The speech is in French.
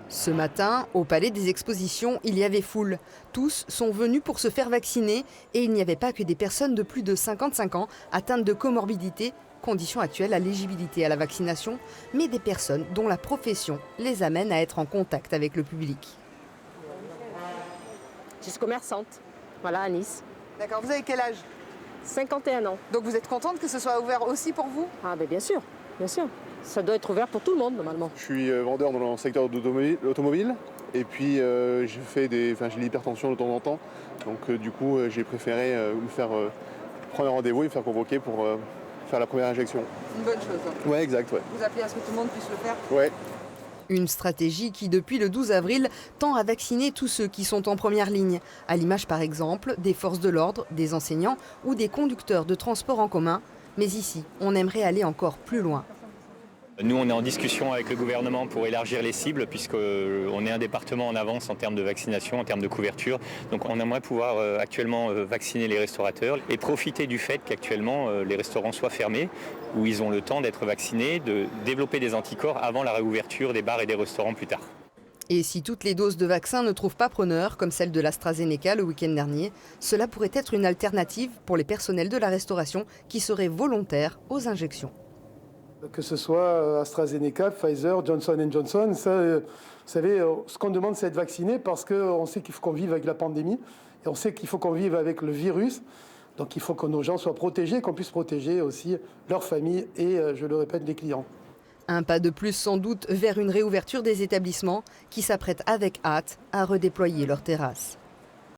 Ce matin, au Palais des Expositions, il y avait foule. Tous sont venus pour se faire vacciner et il n'y avait pas que des personnes de plus de 55 ans atteintes de comorbidité, condition actuelle à l'éligibilité à la vaccination, mais des personnes dont la profession les amène à être en contact avec le public. Je suis commerçante, voilà, à Nice. D'accord, vous avez quel âge? 51 ans. Donc vous êtes contente que ce soit ouvert aussi pour vous? Ah ben bien sûr, bien sûr. Ça doit être ouvert pour tout le monde normalement. Je suis vendeur dans le secteur de l'automobile et puis j'ai l'hypertension de temps en temps. Donc du coup j'ai préféré prendre un rendez-vous et me faire convoquer pour faire la première injection. Une bonne chose. Ouais, exact, ouais. Vous appelez à ce que tout le monde puisse le faire? Ouais. Une stratégie qui, depuis le 12 avril, tend à vacciner tous ceux qui sont en première ligne, à l'image par exemple des forces de l'ordre, des enseignants ou des conducteurs de transport en commun. Mais ici, on aimerait aller encore plus loin. Nous, on est en discussion avec le gouvernement pour élargir les cibles puisqu'on est un département en avance en termes de vaccination, en termes de couverture. Donc on aimerait pouvoir actuellement vacciner les restaurateurs et profiter du fait qu'actuellement les restaurants soient fermés, où ils ont le temps d'être vaccinés, de développer des anticorps avant la réouverture des bars et des restaurants plus tard. Et si toutes les doses de vaccin ne trouvent pas preneur, comme celle de l'AstraZeneca le week-end dernier, cela pourrait être une alternative pour les personnels de la restauration qui seraient volontaires aux injections. Que ce soit AstraZeneca, Pfizer, Johnson Johnson, ça, vous savez, ce qu'on demande, c'est d'être vacciné parce qu'on sait qu'il faut qu'on vive avec la pandémie et on sait qu'il faut qu'on vive avec le virus. Donc il faut que nos gens soient protégés, qu'on puisse protéger aussi leurs familles et, je le répète, les clients. Un pas de plus sans doute vers une réouverture des établissements qui s'apprêtent avec hâte à redéployer leurs terrasses.